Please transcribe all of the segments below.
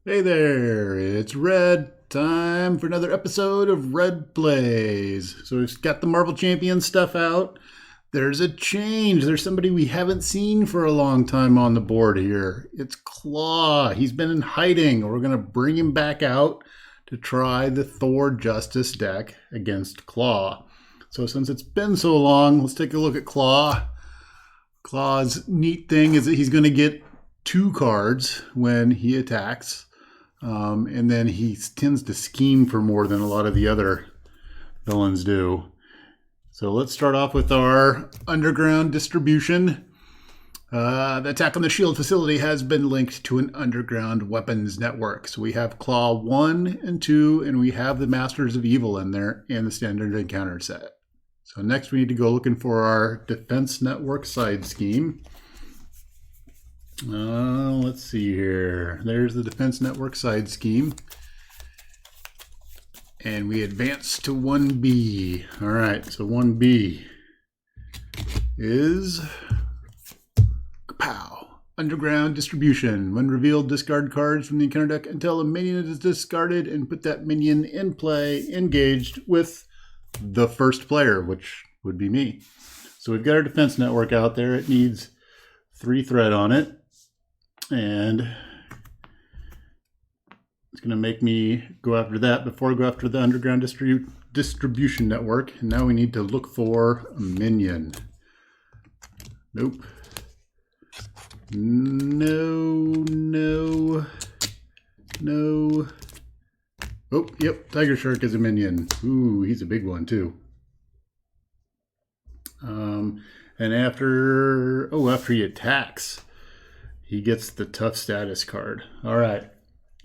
Hey there, it's Red. Time for another episode of Red Plays. So we've got the Marvel Champion stuff out. There's a change. There's somebody we haven't seen for a long time on the board here. It's Klaw. He's been in hiding. We're going to bring him back out to try the Thor Justice deck against Klaw. So since it's been so long, let's take a look at Klaw. Klaw's neat thing is that he's going to get 2 cards when he attacks. And then he tends to scheme for more than a lot of the other villains do. So let's start off with our underground distribution. The attack on the shield facility has been linked to an underground weapons network. So we have Klaw 1 and 2, and we have the Masters of Evil in there and the standard encounter set. So next we need to go looking for our defense network side scheme. Let's see here. There's the Defense Network side scheme. And we advance to 1B. All right, so 1B is kapow. Underground distribution. When revealed, discard cards from the encounter deck until a minion is discarded and put that minion in play engaged with the first player, which would be me. So we've got our Defense Network out there. It needs 3 threat on it. And it's going to make me go after that before I go after the underground distribution network. And now we need to look for a minion. Nope. No. Oh, yep. Tiger Shark is a minion. Ooh, he's a big one too. And after he attacks, he gets the tough status card. All right,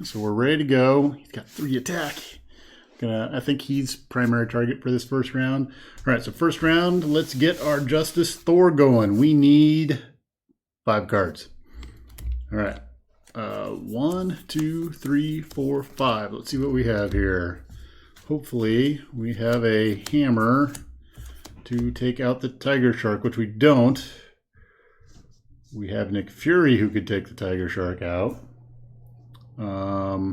so we're ready to go. He's got 3 attack. I think he's primary target for this first round. All right, so first round, let's get our Justice Thor going. We need 5 cards. All right, 1, 2, 3, 4, 5. Let's see what we have here. Hopefully, we have a hammer to take out the Tiger Shark, which we don't. We have Nick Fury who could take the Tiger Shark out. But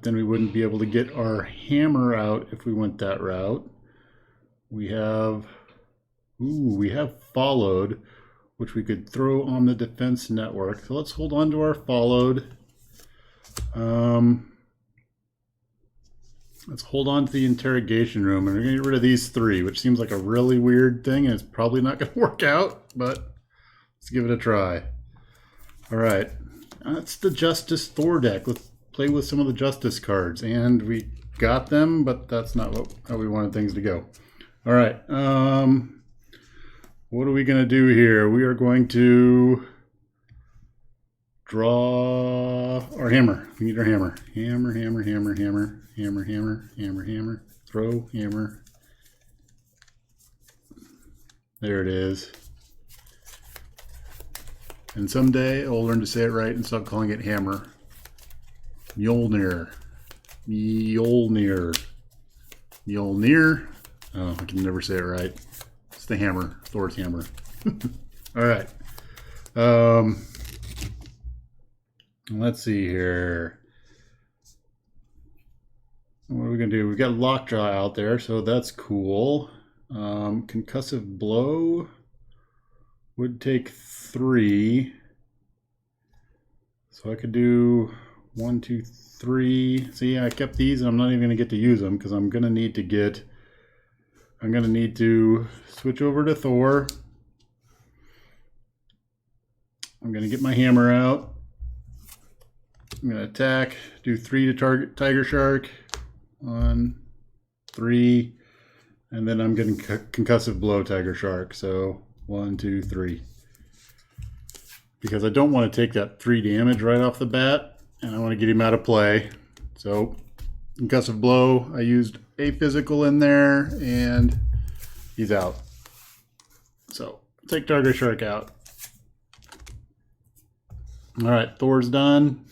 then we wouldn't be able to get our hammer out if we went that route. We have followed, which we could throw on the defense network. So let's hold on to our followed. Let's hold on to the interrogation room, and we're going to get rid of these 3, which seems like a really weird thing, and it's probably not going to work out, but let's give it a try. All right, that's the Justice Thor deck. Let's play with some of the Justice cards, and we got them, but that's not how we wanted things to go. All right, what are we going to do here? We are going to draw our hammer. We need our hammer. Hammer. Throw, hammer. There it is. And someday I'll learn to say it right and stop calling it hammer. Mjolnir. Oh, I can never say it right. It's the hammer. Thor's hammer. All right. Let's see here. What are we going to do? We've got Lockjaw out there, so that's cool. Concussive Blow would take 3. So I could do 1, 2, 3. See, I kept these, and I'm not even going to get to use them because I'm going to need to switch over to Thor. I'm going to get my hammer out. I'm going to attack, do 3 to target Tiger Shark. 1, 3, and then I'm getting concussive blow Tiger Shark. So 1, 2, 3. Because I don't want to take that 3 damage right off the bat, and I want to get him out of play. So concussive blow, I used a physical in there, and he's out. So take Tiger Shark out. All right, Thor's done.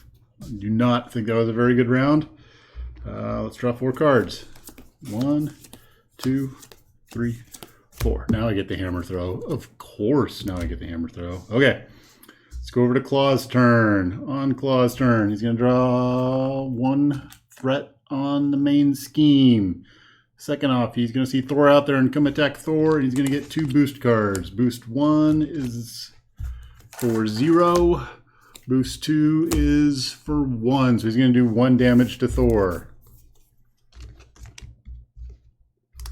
I do not think that was a very good round. Let's draw 4 cards. 1, 2, 3, 4. Now I get the hammer throw. Of course, now I get the hammer throw. Okay. Let's go over to Klaw's turn. On Klaw's turn, he's going to draw one threat on the main scheme. Second off, he's going to see Thor out there and come attack Thor. He's going to get 2 boost cards. Boost 1 is for 0. Boost 2 is for 1. So he's going to do 1 damage to Thor.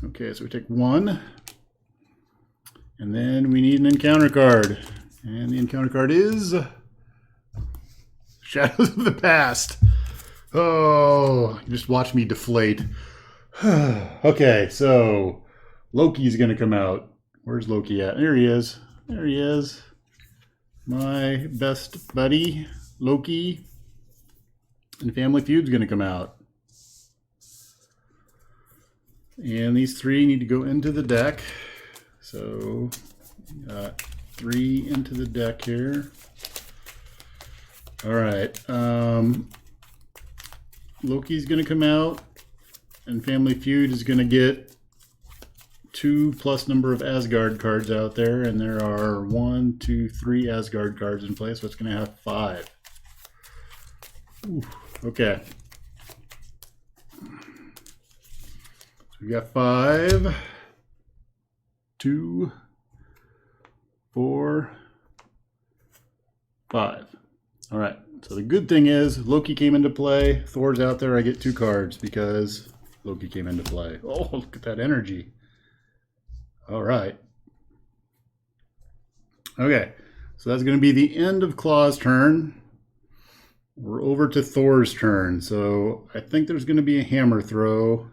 Okay, so we take 1. And then we need an encounter card. And the encounter card is Shadows of the Past. Oh, just watch me deflate. Okay, so Loki's going to come out. Where's Loki at? There he is. There he is. My best buddy, Loki. And Family Feud's going to come out. And these 3 need to go into the deck. So, got 3 into the deck here. All right. Loki's going to come out, and Family Feud is going to get 2 plus number of Asgard cards out there, and there are 1, 2, 3 Asgard cards in play, so it's going to have 5. Ooh, okay. So we got 5, 2, 4, 5. All right. So the good thing is Loki came into play. Thor's out there. I get 2 cards because Loki came into play. Oh, look at that energy. All right. Okay. So that's going to be the end of Klaw's turn. We're over to Thor's turn. So I think there's going to be a hammer throw.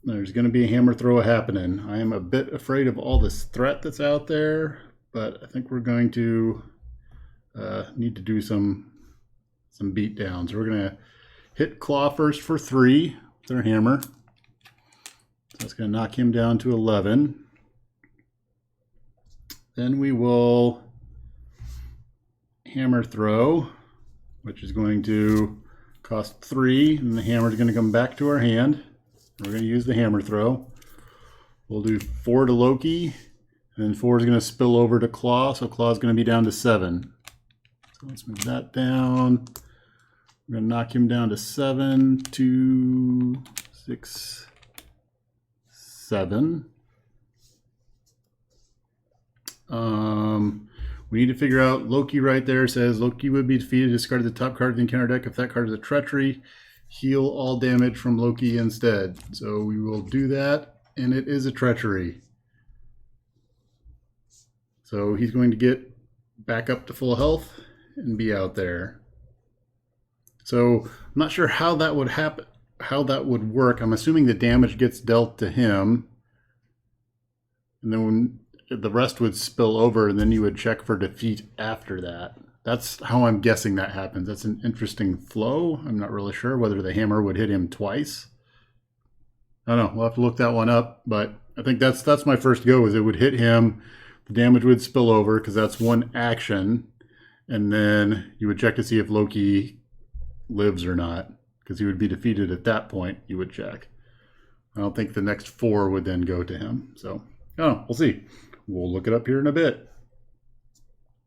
There's going to be a hammer throw happening. I am a bit afraid of all this threat that's out there, but I think we're going to need to do some beat downs. We're going to hit Klaw first for 3 with our hammer. So that's going to knock him down to 11. Then we will hammer throw, which is going to cost 3, and the hammer is going to come back to our hand. We're going to use the hammer throw. We'll do 4 to Loki, and then 4 is going to spill over to Klaw, so Klaw is going to be down to 7. So let's move that down. We're going to knock him down to 7, 2, 6, 7. We need to figure out, Loki right there says Loki would be defeated, discard the top card of the encounter deck. If that card is a treachery, heal all damage from Loki instead. So we will do that, and it is a treachery. So he's going to get back up to full health and be out there. So I'm not sure how that would happen, how that would work. I'm assuming the damage gets dealt to him, and then when the rest would spill over, and then you would check for defeat after that. That's how I'm guessing that happens. That's an interesting flow. I'm not really sure whether the hammer would hit him twice. I don't know. We'll have to look that one up, but I think that's my first go, is it would hit him, the damage would spill over because that's one action, and then you would check to see if Loki lives or not, because he would be defeated at that point. You would check. I don't think the next 4 would then go to him. So, I don't know. We'll see. We'll look it up here in a bit.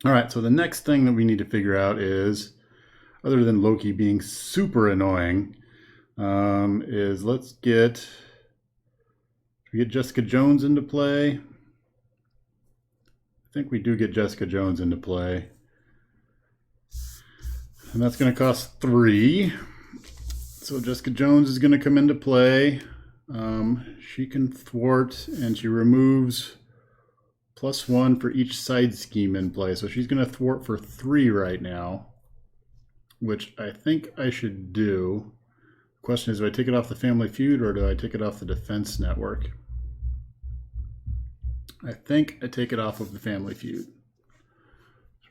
All right, so the next thing that we need to figure out is, other than Loki being super annoying, is let's get Jessica Jones into play. I think we do get Jessica Jones into play. And that's going to cost 3. So Jessica Jones is going to come into play. She can thwart, and she removes +1 for each side scheme in play. So she's going to thwart for 3 right now, which I think I should do. The question is, do I take it off the Family Feud or do I take it off the Defense Network? I think I take it off of the Family Feud. So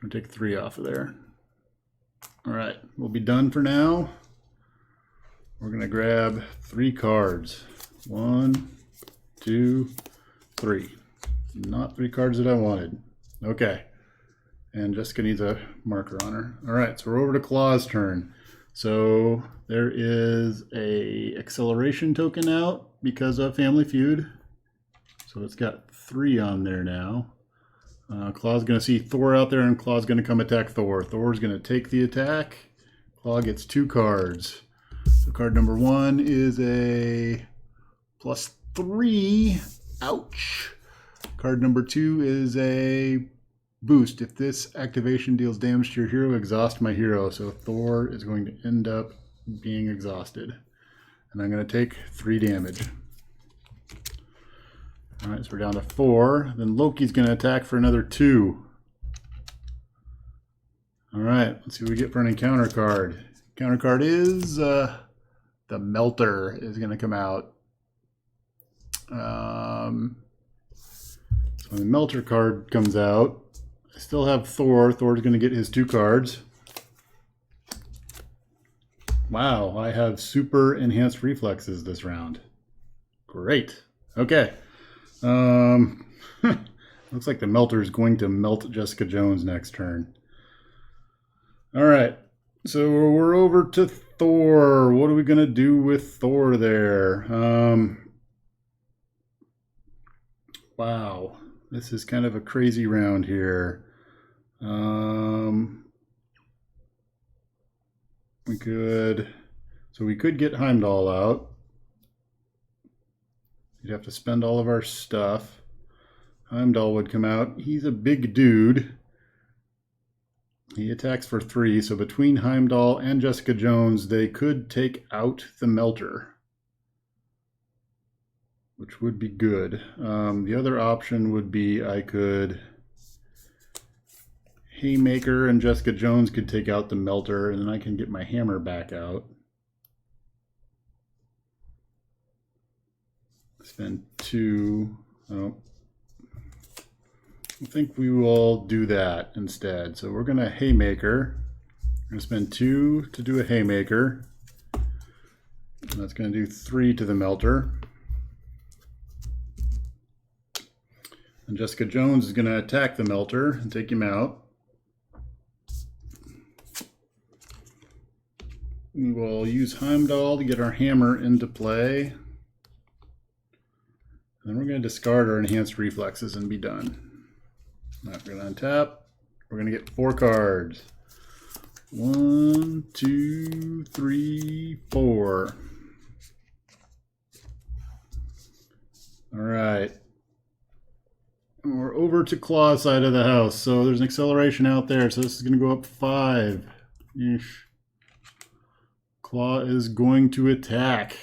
I'm going to take 3 off of there. All right, we'll be done for now. We're going to grab 3 cards. 1, 2, 3. Not 3 cards that I wanted. Okay. And Jessica needs a marker on her. All right, so we're over to Klaw's turn. So there is a acceleration token out because of Family Feud. So it's got 3 on there now. Klaw's going to see Thor out there, and Klaw's going to come attack Thor. Thor's going to take the attack. Klaw gets 2 cards. So card number 1 is a +3. Ouch. Card number 2 is a boost. If this activation deals damage to your hero, exhaust my hero. So Thor is going to end up being exhausted. And I'm going to take 3 damage. Alright, so we're down to 4. Then Loki's going to attack for another 2. Alright, let's see what we get for an encounter card. Counter card is the Melter is going to come out. So when the Melter card comes out, I still have Thor. Thor's going to get his 2 cards. Wow, I have super enhanced reflexes this round. Great. Okay. Looks like the Melter is going to melt Jessica Jones next turn. All right. So we're over to Thor. What are we going to do with Thor there? Wow. This is kind of a crazy round here. We could get Heimdall out. You'd have to spend all of our stuff. Heimdall would come out. He's a big dude. He attacks for 3, so between Heimdall and Jessica Jones, they could take out the Melter, which would be good. The other option would be I could Haymaker and Jessica Jones could take out the Melter, and then I can get my hammer back out. Spend 2. Oh. I think we will do that instead. So we're going to Haymaker. We're going to spend 2 to do a Haymaker. And that's going to do 3 to the Melter. And Jessica Jones is going to attack the Melter and take him out. We will use Heimdall to get our hammer into play. And then we're going to discard our enhanced reflexes and be done. Now we're going to untap. We're going to get 4 cards. 1, 2, 3, 4. All right. And we're over to Klaw's side of the house. So there's an acceleration out there. So this is going to go up 5. Eesh. Klaw is going to attack.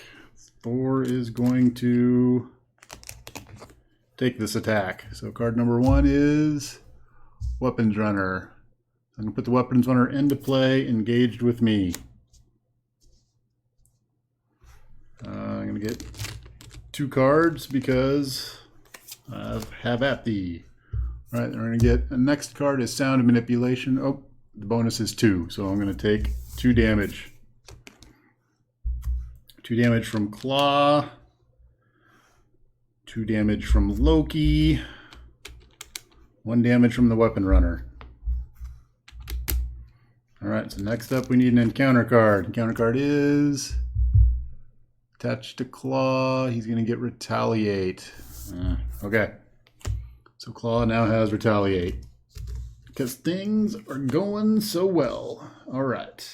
Thor is going to take this attack. So card number 1 is Weapons Runner. I'm going to put the Weapons Runner into play, engaged with me. I'm going to get 2 cards because I have at thee. All right, we're going to get the next card is Sound Manipulation. Oh, the bonus is 2, so I'm going to take 2 damage. 2 damage from Klaw. 2 damage from Loki. 1 damage from the Weapon Runner. Alright, so next up we need an encounter card. Encounter card is attached to Klaw. He's going to get Retaliate. Okay. So Klaw now has Retaliate. Because things are going so well. Alright.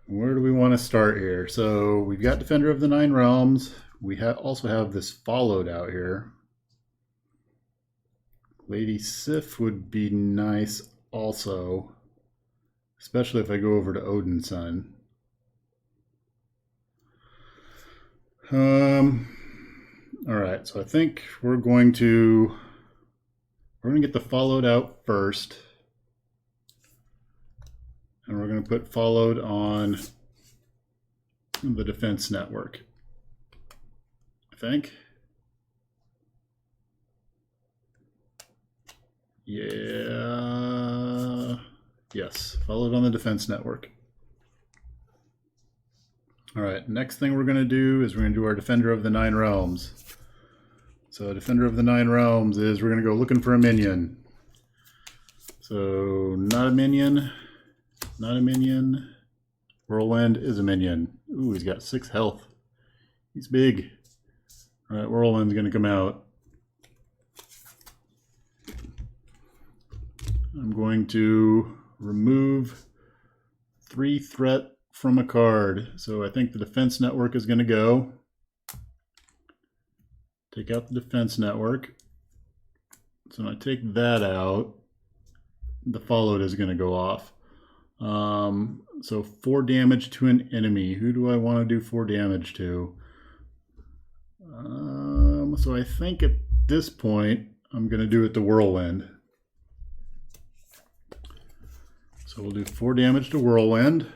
Where do we want to start here? So we've got Defender of the Nine Realms. We also have this Followed out here. Lady Sif would be nice also, especially if I go over to Odin's Son. All right, so I think we're going to get the Followed out first. And we're going to put Followed on the Defense Network, I think. Yeah. Yes, Followed on the Defense Network. All right, next thing we're going to do is we're going to do our Defender of the Nine Realms. So Defender of the Nine Realms is we're going to go looking for a minion. So not a minion. Not a minion. Whirlwind is a minion. Ooh, he's got 6 health. He's big. All right, Whirlwind's going to come out. I'm going to remove 3 threat from a card. So I think the defense network is going to go. Take out the defense network. So when I take that out, the followed is going to go off. So 4 damage to an enemy. Who do I want to do 4 damage to? So I think at this point, I'm going to do it to Whirlwind. So we'll do 4 damage to Whirlwind.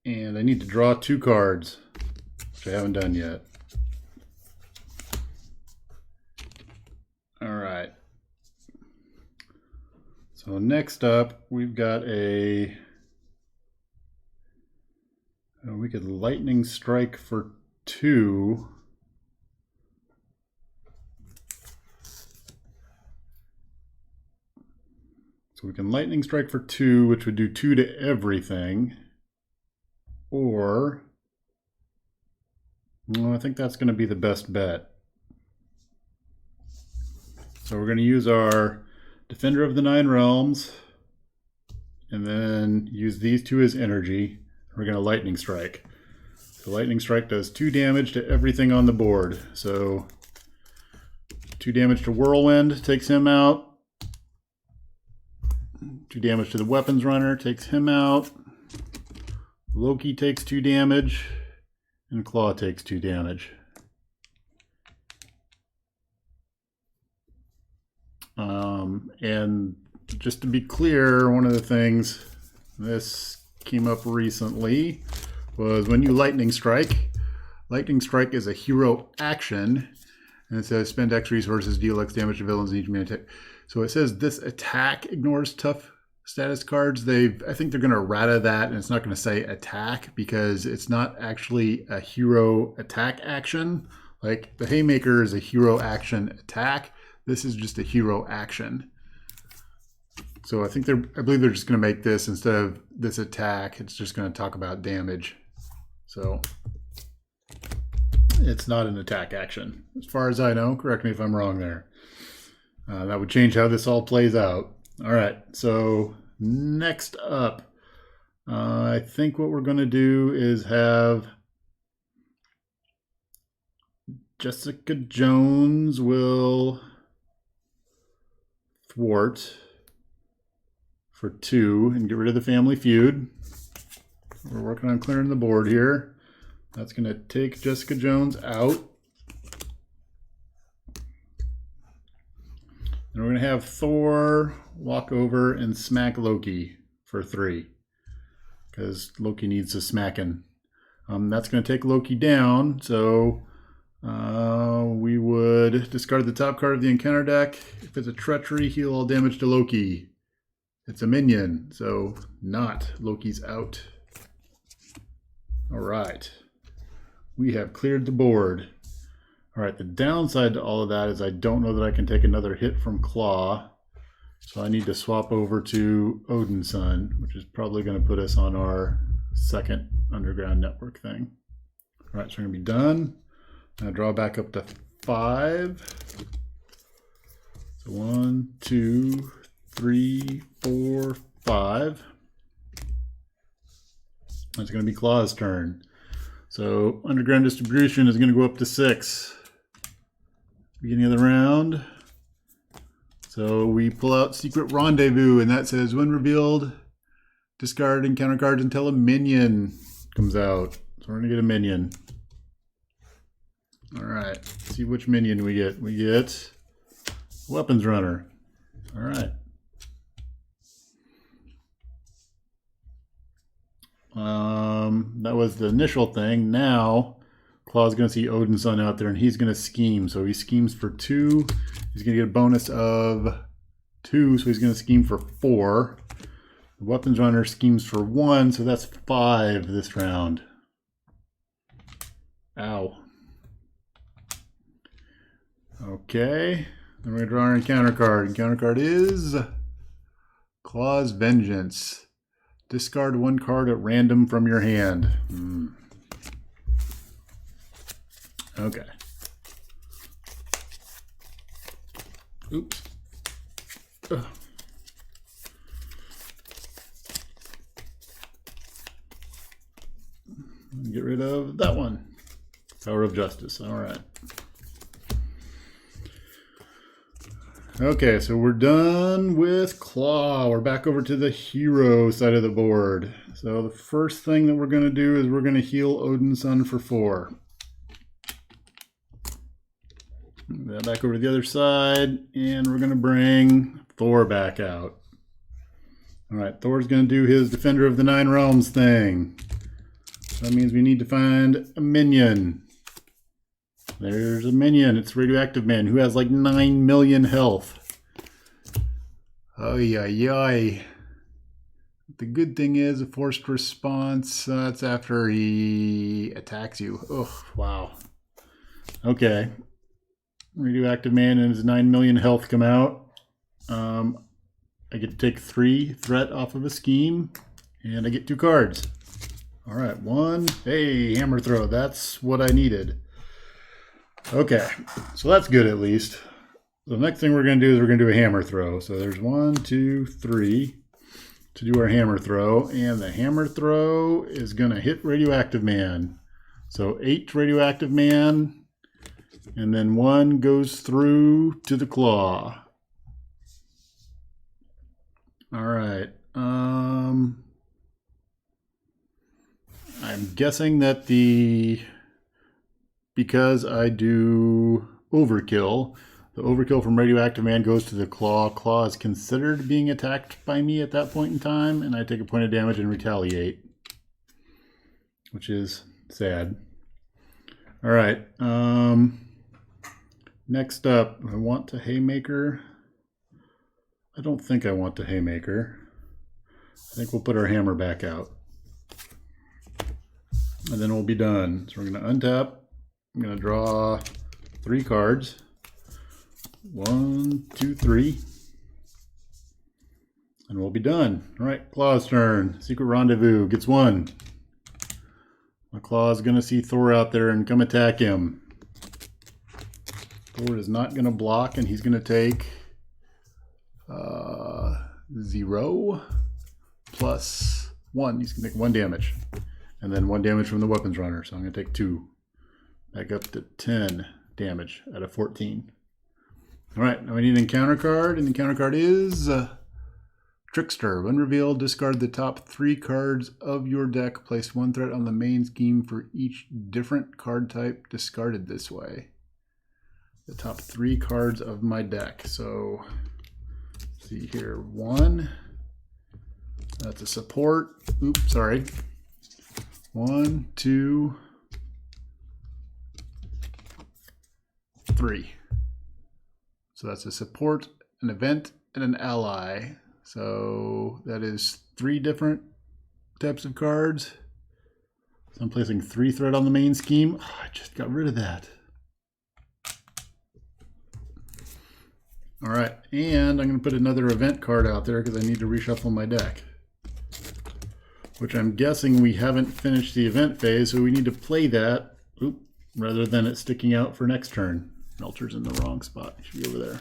And I need to draw 2 cards, which I haven't done yet. All right. So next up, we've got a... we could lightning strike for 2. So we can lightning strike for 2, which would do 2 to everything. Or, well, I think that's going to be the best bet. So we're going to use our Defender of the Nine Realms, and then use these 2 as energy. We're going to lightning strike. So lightning strike does 2 damage to everything on the board. So 2 damage to Whirlwind, takes him out. 2 damage to the Weapons Runner, takes him out. Loki takes 2 damage, and Klaw takes 2 damage. And just to be clear, one of the things, this came up recently, was when you lightning strike is a hero action, and it says spend X resources, deal X damage to villains in each main attack. So it says this attack ignores tough status cards. I think they're going to errata that, and it's not going to say attack because it's not actually a hero attack action. Like the Haymaker is a hero action attack. This is just a hero action. So I believe they're just going to make this, instead of this attack, it's just going to talk about damage. So it's not an attack action, as far as I know. Correct me if I'm wrong there. That would change how this all plays out. All right, so next up, I think what we're going to do is have Jessica Jones will thwart for 2 and get rid of the family feud. We're working on clearing the board here. That's going to take Jessica Jones out. And we're going to have Thor walk over and smack Loki for 3. Because Loki needs a smacking. That's going to take Loki down. So we would discard the top card of the encounter deck. If it's a treachery, heal all damage to Loki. It's a minion, so not. Loki's out. All right. We have cleared the board. All right, the downside to all of that is I don't know that I can take another hit from Klaw. So I need to swap over to Odin's Son, which is probably going to put us on our second underground network thing. All right, so we're going to be done. Now draw back up to 5. So 1, 2, 3, 4, 5. That's going to be Klaw's turn. So underground distribution is going to go up to 6. Beginning of the round. So we pull out Secret Rendezvous, and that says when revealed, discard encounter cards until a minion comes out. So we're going to get a minion. All right, let's see which minion we get. We get Weapons Runner. All right. That was the initial thing. Now, Klaw's going to see Odin's Son out there, and he's going to scheme. So he schemes for 2. He's going to get a bonus of 2, so he's going to scheme for 4. The Weapons Runner schemes for 1, so that's 5 this round. Ow. Okay. Then we're going to draw our encounter card. Encounter card is Klaw's Vengeance. Discard one card at random from your hand. Okay. Oops. Ugh. Get rid of that one. Power of Justice. All right. Okay, so we're done with Klaw. We're back over to the hero side of the board. So the first thing that we're going to do is we're going to heal Odin's Son for 4. Back over to the other side, and we're going to bring Thor back out. All right, Thor's going to do his Defender of the Nine Realms thing. That means we need to find a minion. There's a minion. It's Radioactive Man, who has like 9 million health. Oy, oy, oy. The good thing is a forced response. That's after he attacks you. Oh, wow. Okay. Radioactive Man and his 9 million health come out. I get to take 3 threat off of a scheme, and I get 2 cards. All right, 1. Hey, hammer throw. That's what I needed. Okay, so that's good at least. The next thing we're going to do is we're going to do a hammer throw. So there's 1, 2, 3 to do our hammer throw, and the hammer throw is going to hit Radioactive Man. So 8 Radioactive Man, and then 1 goes through to the Klaw. All right. I'm guessing that because I do overkill, the overkill from Radioactive Man goes to the Klaw. Klaw is considered being attacked by me at that point in time, and I take a point of damage and retaliate, which is sad. All right. Next up, I want to Haymaker. I don't think I want to Haymaker. I think we'll put our hammer back out. And then we'll be done. So we're going to untap. I'm going to draw 3 cards. 1, 2, 3. And we'll be done. All right, Klaw's turn. Secret Rendezvous gets 1. My Klaw is going to see Thor out there and come attack him. Thor is not going to block, and he's going to take 0 plus 1. He's going to take 1 damage. And then 1 damage from the weapons runner. So I'm going to take 2. Back up to 10 damage out of 14. All right, now we need an encounter card. And the encounter card is Trickster. When revealed, discard the top 3 cards of your deck. Place 1 threat on the main scheme for each different card type discarded this way. The top 3 cards of my deck. So, let's see here. 1. That's a support. Oops, sorry. 1, 2, 3. So that's a support, an event, and an ally. So that is 3 different types of cards. So I'm placing 3 threat on the main scheme. Oh, I just got rid of that. All right, and I'm going to put another event card out there because I need to reshuffle my deck. Which I'm guessing we haven't finished the event phase, so we need to play that rather than it sticking out for next turn. Melter's in the wrong spot. It should be over there.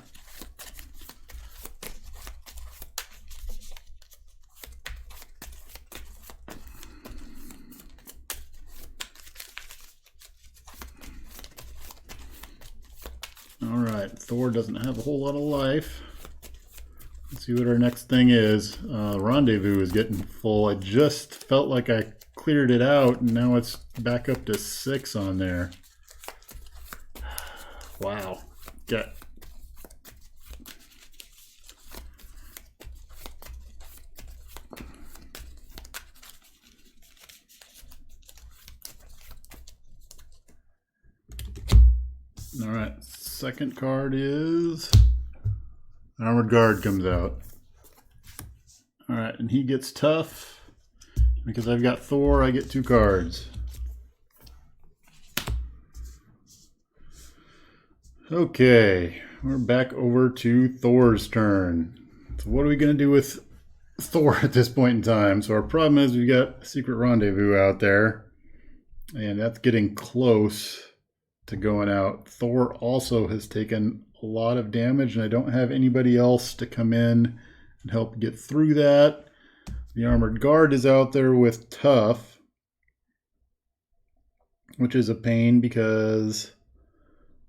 All right, Thor doesn't have a whole lot of life. Let's see what our next thing is. Rendezvous is getting full. I just felt like I cleared it out, and now it's back up to 6 on there. Wow. Okay. All right. Second card is Armored Guard comes out. All right, and he gets tough. Because I've got Thor, I get 2 cards. Okay, we're back over to Thor's turn. So what are we going to do with Thor at this point in time. So our problem is we've got a secret rendezvous out there, and that's getting close to going out. Thor also has taken a lot of damage, and I don't have anybody else to come in and help get through that. The armored guard is out there with tough, which is a pain because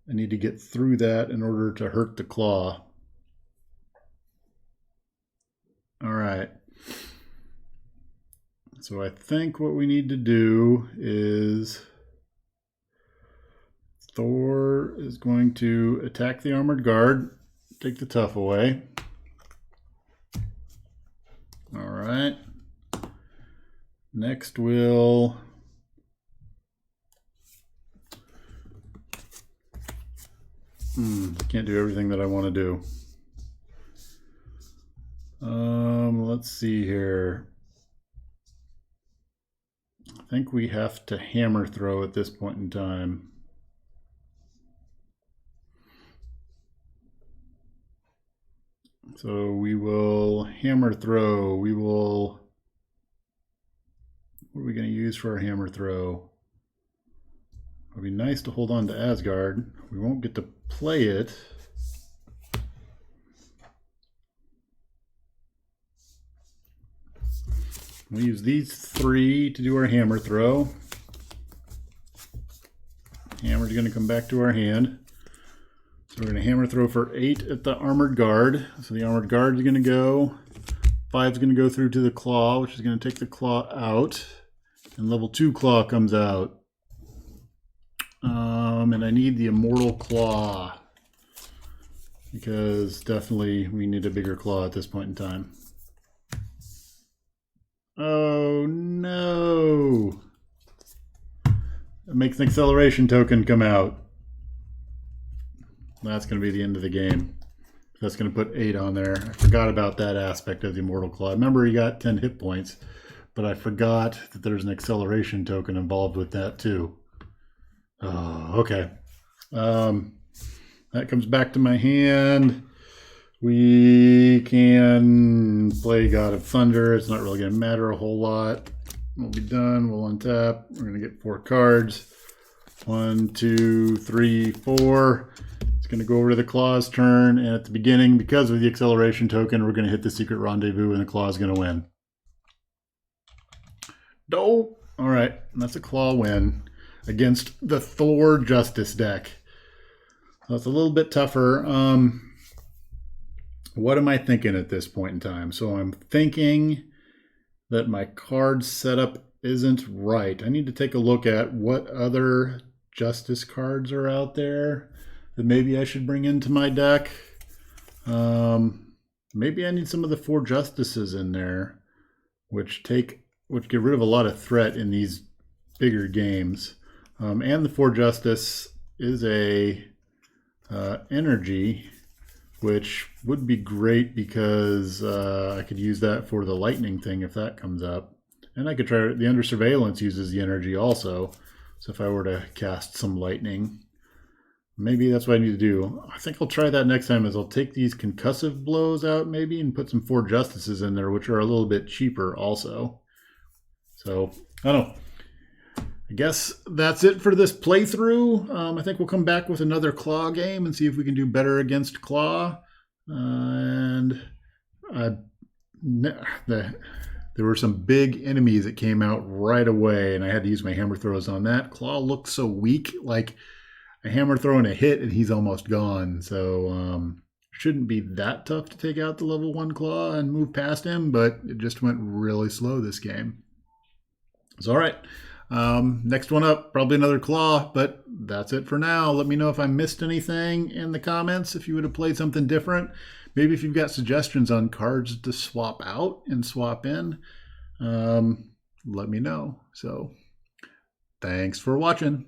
I need to get through that in order to hurt the claw. All right. So I think what we need to do is Thor is going to attack the armored guard, take the tough away. All right. Next we'll can't do everything that I want to do. Let's see here. I think we have to hammer throw at this point in time. So we will hammer throw. What are we going to use for our hammer throw? It'd be nice to hold on to Asgard. We won't get to play it. We'll use these three to do our hammer throw. Hammer's going to come back to our hand. So we're going to hammer throw for 8 at the armored guard. So the armored guard is going to go. 5 is going to go through to the claw, which is going to take the claw out. And level 2 claw comes out. And I need the immortal claw, because definitely we need a bigger claw at this point in time. Oh no! It makes an acceleration token come out. That's going to be the end of the game. That's going to put 8 on there. I forgot about that aspect of the immortal claw. Remember, he got 10 hit points, but I forgot that there's an acceleration token involved with that too. Oh, okay. That comes back to my hand. We can play God of Thunder. It's not really going to matter a whole lot. We'll be done. We'll untap. We're going to get 4 cards. 1, 2, 3, 4. It's going to go over to the claw's turn. And at the beginning, because of the acceleration token, we're going to hit the secret rendezvous and the claw is going to win. Dope. All right. That's a claw win against the Thor Justice deck. So it's a little bit tougher. What am I thinking at this point in time? So I'm thinking that my card setup isn't right. I need to take a look at what other Justice cards are out there that maybe I should bring into my deck. Maybe I need some of the 4 Justices in there, which get rid of a lot of threat in these bigger games. And the 4 Justice is a energy, which would be great because I could use that for the lightning thing if that comes up. And I could try, the Under Surveillance uses the energy also. So if I were to cast some lightning, maybe that's what I need to do. I think I'll try that next time, is I'll take these concussive blows out maybe and put some 4 Justices in there, which are a little bit cheaper also. So, I don't know. I guess that's it for this playthrough. I think we'll come back with another Klaw game and see if we can do better against Klaw. There were some big enemies that came out right away, and I had to use my hammer throws on that. Klaw looked so weak, like a hammer throw and a hit, and he's almost gone. So shouldn't be that tough to take out the level 1 Klaw and move past him, but it just went really slow this game. It's all right. Next one up, probably another Klaw, but that's it for now. Let me know if I missed anything in the comments, if you would have played something different. Maybe if you've got suggestions on cards to swap out and swap in, let me know. So, thanks for watching.